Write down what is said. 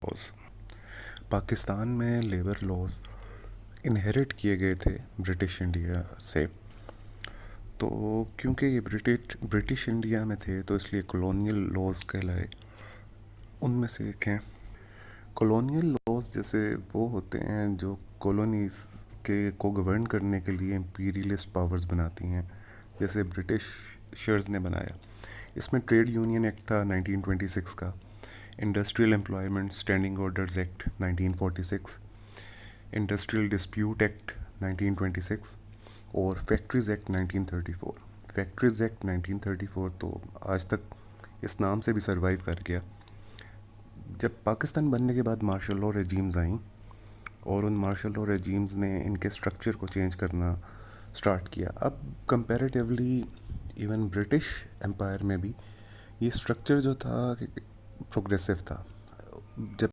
Laws. Pakistan में labour laws inherit किए गए थे ब्रिटिश इंडिया से। तो क्योंकि ये ब्रिटिश इंडिया में थे तो इसलिए कॉलोनियल लॉज कहलाए। उनमें से एक हैं कॉलोनियल लॉज। जैसे वो होते हैं जो कॉलोनीज़ के को गवर्न करने के लिए इंपीरियलिस्ट पावर्स बनाती हैं, जैसे ब्रिटिशर्स ने बनाया। इसमें ट्रेड यूनियन एक्ट था 1926 का, industrial employment standing orders act 1946, industrial dispute act 1926 और फैक्ट्रीज़ एक्ट 1934। फैक्ट्रीज़ एक्ट 1934 तो आज तक इस नाम से भी सरवाइव कर गया। जब पाकिस्तान बनने के बाद मार्शल लॉ रेजीम्स आईं और उन मार्शल लॉ रेजीम्स ने इनके स्ट्रक्चर को चेंज करना स्टार्ट किया। अब कंपैरेटिवली इवन ब्रिटिश एम्पायर में भी ये स्ट्रक्चर जो था प्रोग्रेसिव था। जब